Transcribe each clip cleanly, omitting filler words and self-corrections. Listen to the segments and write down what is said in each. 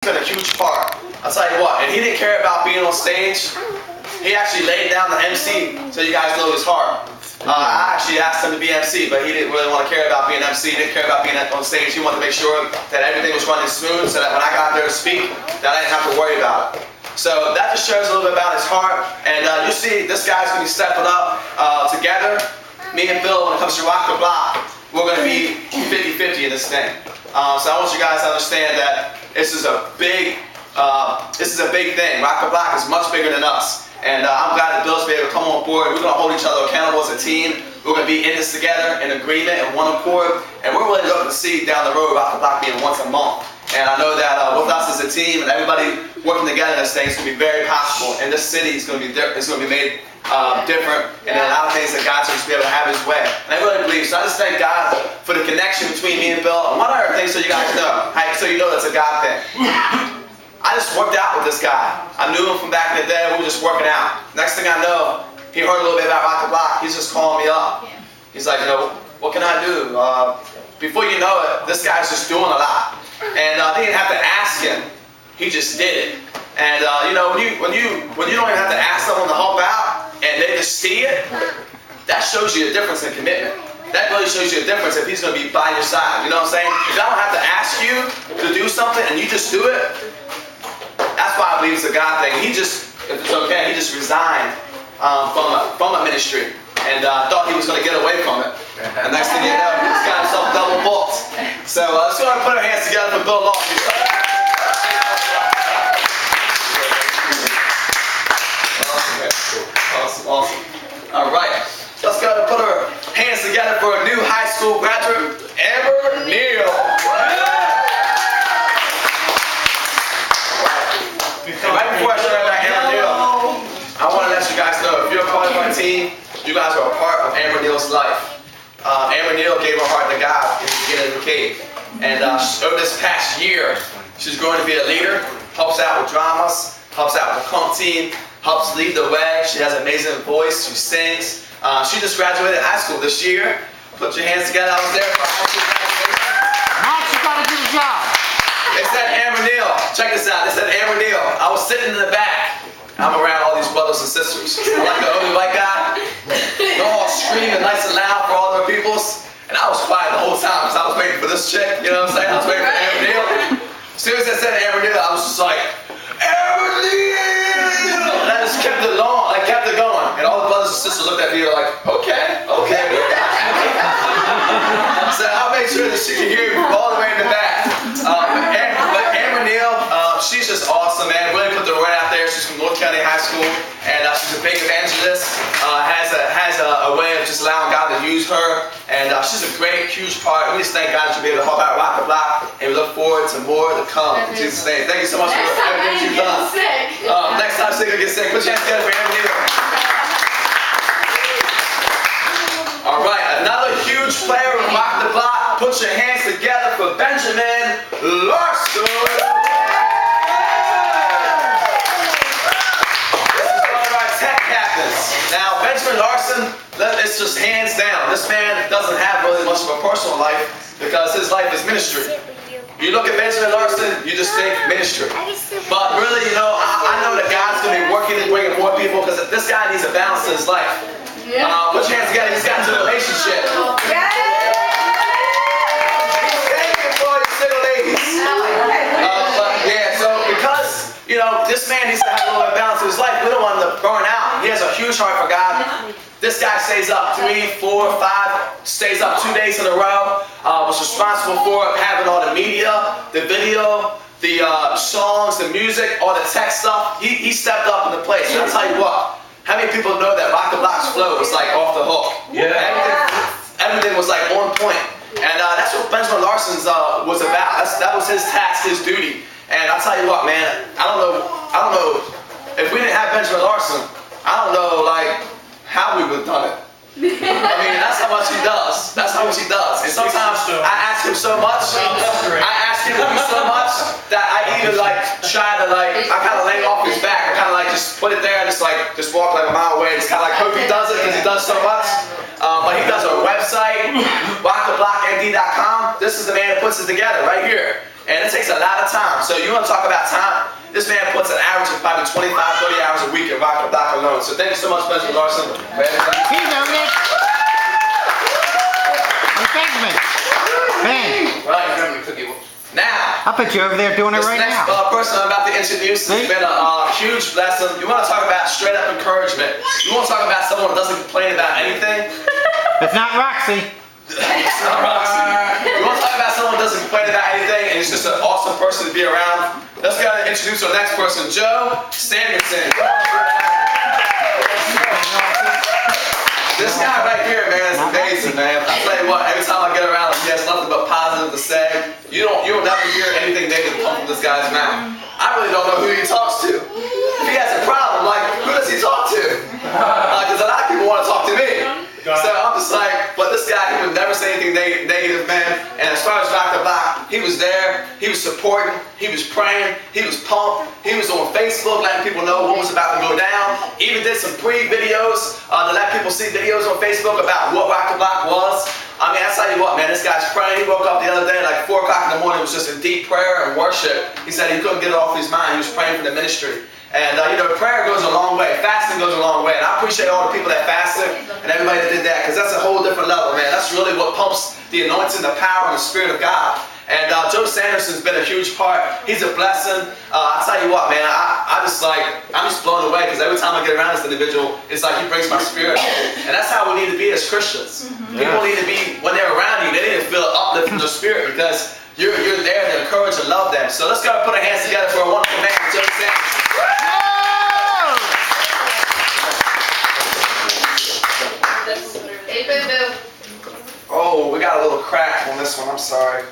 been a huge part. I'll tell you what, and he didn't care about being on stage. He actually laid down the MC so you guys know his heart. I actually asked him to be MC, but he didn't really want to care about being MC. He didn't care about being on stage. He wanted to make sure that everything was running smooth so that when I got there to speak, that I didn't have to worry about it. So that just shows a little bit about his heart. And you see this guy's going to be stepping up together. Me and Bill, when it comes to Rock the Block, we're going to be 50-50 in this thing. So I want you guys to understand that this is a big thing. Rock the Block is much bigger than us. And I'm glad that Bill's been able to come on board. We're going to hold each other accountable as a team. We're going to be in this together, in agreement, in one accord. And we're really looking to see down the road Rock the Block being once a month. And I know that with us as a team and everybody working together in this thing, it's going to be very possible. And this city is going to be made different. And a lot of things that God's going to be able to have His way. And I really believe. So I just thank God for the connection between me and Bill. And one other thing, so you guys know, so you know it's a God thing. I just worked out with this guy. I knew him from back in the day. We were just working out. Next thing I know, he heard a little bit about Rock the Block. He's just calling me up. He's like, what can I do? Before you know it, this guy's just doing a lot. And they didn't have to ask him. He just did it. And when you don't even have to ask someone to help out, and they just see it, that shows you a difference in commitment. That really shows you a difference if he's going to be by your side. You know what I'm saying? If I don't have to ask you to do something and you just do it, that's why I believe it's a God thing. He just, if it's okay, he just resigned from a ministry and thought he was going to get away from it. And next thing you know, he's got himself double booked. So let's go ahead and put our hands together for Bill Lawson. Awesome. All right. Let's go ahead and put our hands together for a new high school graduate, Amber Neal. And right before I show you about Amber Neal, I want to let you guys know, if you're a part of our team, you guys are a part of Amber Neal's life. Amber Neal gave her heart to God in the beginning of the cave. And over this past year, she's going to be a leader, helps out with dramas, helps out with the comp team, helps lead the way. She has an amazing voice. She sings. She just graduated high school this year. Put your hands together. I was there for high school graduation. Now she got to do the job. They said Amber Neal. Check this out. They said Amber Neal. I was sitting in the back. I'm around all these brothers and sisters. I'm like the only white guy. They're all screaming nice and loud for all their peoples. And I was quiet the whole time because I was waiting for this chick. You know what I'm saying? I was waiting for Amber Neal. As soon as they said Amber Neal, I was just like, Amber Neal! And I just kept it long. I kept it going. And all the brothers and sisters looked at me and were like, okay. So I'll make sure that she can hear me all the way in the back. But Amber Neal, she's just awesome, man. Really put the word out there. She's from North County High School, and she's a big evangelist. Has a way of just allowing God to use her, and she's a great, huge part. We just thank God to be able to help out Rock the Block, and we look forward to more to come. In Jesus' name. Thank you so much for everything you've done. Next time Sigga gets sick, put your hands together for Amber Neal. All right, another huge player of Rock the Block. Put your hands together for Benjamin Larson. Now, Benjamin Larson, it's just hands down. This man doesn't have really much of a personal life because his life is ministry. You look at Benjamin Larson, you just think ministry. But really, I know that God's going to be working and bringing more people because this guy needs a balance in his life. Put your hands together. He's got into a relationship. Thank you for your single ladies. So because, this man needs to have a little bit of balance in his life, we don't want him to burn out. He has a huge heart for God. This guy stays up 3, 4, 5, stays up 2 days in a row. Was responsible for having all the media, the video, the songs, the music, all the tech stuff. He stepped up in the place. And I'll tell you what, how many people know that Rock the Block's flow was like off the hook? Yeah. Everything was like on point. And that's what Benjamin Larson's was about. That was his task, his duty. And I'll tell you what, man, I don't know, if we didn't have Benjamin Larson, I don't know, how we would have done it. I mean, that's how much he does. And sometimes I ask him so much, I ask him to do so much, that I even, try to, I kind of lay off his back. I kind of, just put it there and just walk a mile away. Just kind of hope he does it because he does so much. But he does a website, rocktheblockmd.com. This is the man that puts it together right here. And it takes a lot of time. So you want to talk about time? This man puts an average of probably 25, 30 hours a week at Rock the Block alone. So thank you so much, President Larson, for everything. He's on it. Thanks, man. Man, Right. Now, I bet you're over there doing it this right next now. person I'm about to introduce has been a huge blessing. You want to talk about straight up encouragement. You want to talk about someone who doesn't complain about anything? It's not Roxy. It's not Roxy. You want to talk about someone who doesn't complain about anything and is just an awesome person to be around? Let's go ahead and introduce our next person, Joe Sanderson. This guy right here, man, is amazing, man. I tell you what, every time I get around him, he has nothing but positive to say. You'll never hear anything negative come from this guy's mouth. I really don't know who he talks to. If he has a problem, like, who does he talk to? Because a lot of people want to talk to me. So I'm just like, but this guy, he would never say anything negative, man. And as far as Rock the Block, he was there, he was supporting, he was praying, he was pumped, he was on Facebook letting people know what was about to go down. Even did some pre-videos to let people see videos on Facebook about what Rock the Block was. I mean, I tell you what, man, this guy's praying. He woke up the other day, like 4 o'clock in the morning, was just in deep prayer and worship. He said he couldn't get it off his mind. He was praying for the ministry. And, you know, prayer goes a long way. Fasting goes a long way. And I appreciate all the people that fasted and everybody that did that, because that's a whole different level, man. That's really what pumps the anointing, the power, and the Spirit of God. And Joe Sanderson's been a huge part. He's a blessing. I tell you what, man, I'm just blown away, because every time I get around this individual, it's like he brings my spirit. And that's how we need to be as Christians. People need to be, when they're around you, they need to feel uplifted from their spirit, because you're there to encourage and love them. So let's go and put our hands together for a wonderful man, Joe Sanderson. Oh, we got a little crack on this one. I'm sorry.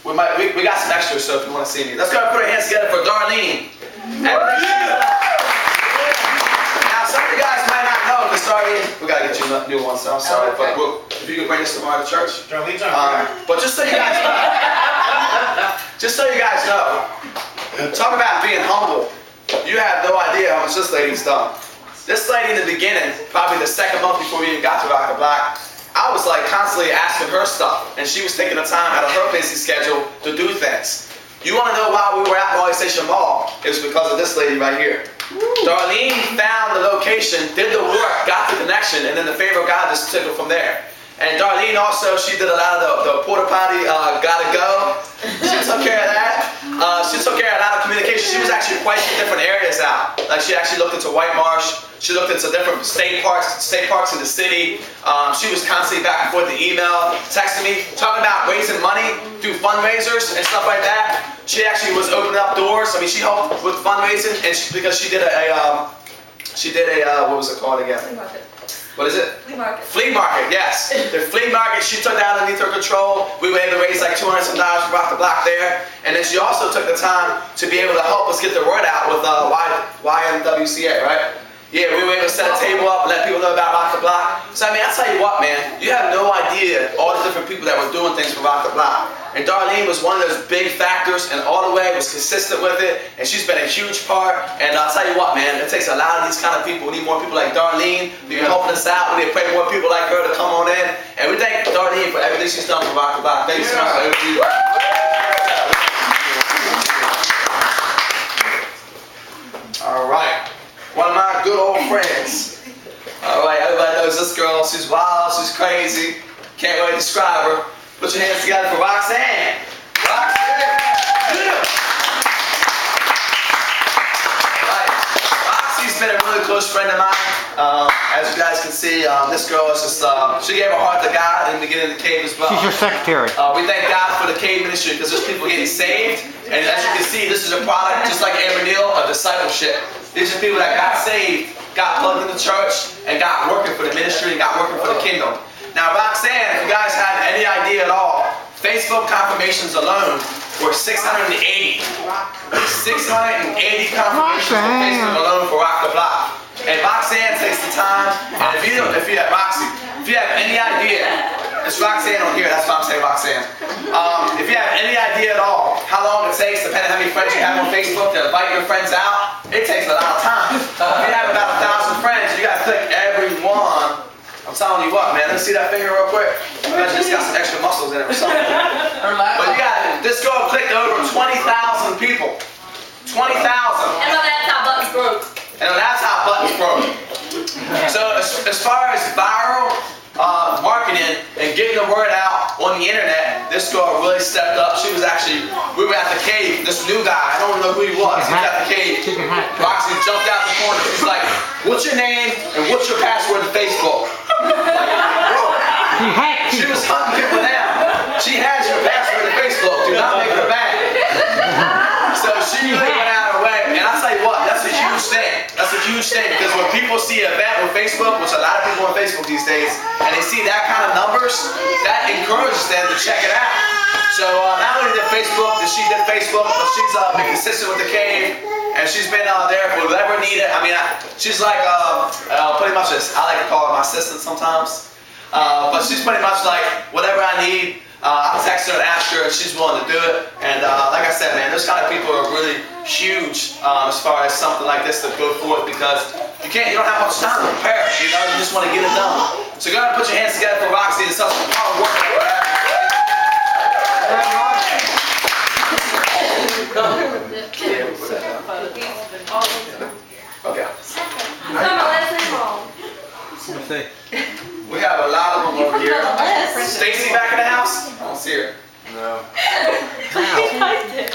We got some extras, so if you want to see me. Let's go and put our hands together for Darlene. Now, some of you guys might not know, because Darlene, we got to get you a new one, so I'm sorry. But if you can bring this tomorrow to church. Darlene's but just so you guys know, talk about being humble. You have no idea how much this lady's done. This lady in the beginning, probably the second month before we even got to Rock the Block, I was like constantly asking her stuff, and she was taking the time out of her busy schedule to do things. You want to know why we were at Raleigh Station Mall? It was because of this lady right here. Darlene found the location, did the work, got the connection, and then the favor of God just took it from there. And Darlene also, she did a lot of the porta potty, gotta go. She took care of that. She took care of a lot of communication. She was actually quite in different areas out. Like she actually looked into White Marsh. She looked into different state parks in the city. She was constantly back and forth the email, texting me, talking about raising money through fundraisers and stuff like that. She actually was opening up doors. I mean, she helped with fundraising, and because she did what was it called again? What is it? Flea market. Flea market, yes. The flea market, she took that underneath her control. We were able to raise like $200 some for Rock the Block there. And then she also took the time to be able to help us get the word out with YMWCA, right? Yeah, we were able to set a table up and let people know about Rock the Block. So I mean, I tell you what, man, you have no idea all the different people that were doing things for Rock the Block. And Darlene was one of those big factors, and all the way was consistent with it, and she's been a huge part. And I'll tell you what, man, it takes a lot of these kind of people. We need more people like Darlene to be helping us out. We need to pray more people like her to come on in. And we thank Darlene for everything she's done for Rock the Block. Thank you so much for everything. All right. One of my good old friends. All right, everybody knows this girl. She's wild, she's crazy. Can't really describe her. Put your hands together for Roxanne. Roxanne. Yeah. All right. Roxy's been a really close friend of mine. As you guys can see, this girl is just, she gave her heart to God in the beginning of the cave as well. She's your secretary. We thank God for the cave ministry, because there's people getting saved. And as you can see, this is a product, just like Amber Neal, of discipleship. These are people that got saved, got plugged in the church, and got working for the ministry and got working for the kingdom. Now, Roxanne, if you guys have any idea at all, Facebook confirmations alone were 680. 680 confirmations on Facebook alone for Rock the Block. And Roxanne takes the time, and if you have Roxy, if you have any idea, it's Roxanne on here, that's why I'm saying Roxanne. If you have any idea at all how long it takes, depending on how many friends you have on Facebook, to invite your friends out, it takes a lot of time. If you have about 1,000 friends, you got to click every one I'm telling you what, man. Let me see that finger real quick. I bet it's got some extra muscles in it or something. But you got this girl clicked over 20,000 people. 20,000. And my laptop button's broke. And the laptop button's broke. So as far as viral marketing and getting the word out on the internet, this girl really stepped up. She was actually, we were at the cave. This new guy, I don't even know who he was. He was at the cave. Roxy jumped out the corner. She's like, "What's your name and what's your password to Facebook?" She was hunting people down. She has your password to Facebook. Do not make her mad. So she really went out of her way. And I tell you what, that's a huge thing. That's a huge thing because when people see an event on Facebook, which a lot of people on Facebook these days, and they see that kind of numbers, that encourages them to check it out. So not only did she did Facebook, but she's been consistent with the cave, and she's been there for whoever needed. I mean, she's like pretty much, I like to call her my assistant sometimes. But she's pretty much like, whatever I need, I'll text her and ask her, and she's willing to do it. And like I said, man, those kind of people are really huge as far as something like this to go forth, because you don't have much time to prepare. You know, you just want to get it done. So go ahead and put your hands together for Roxy and such hard work. Okay. We have a lot of them over here. Stacy back in the house? I don't see her. No. He typed it.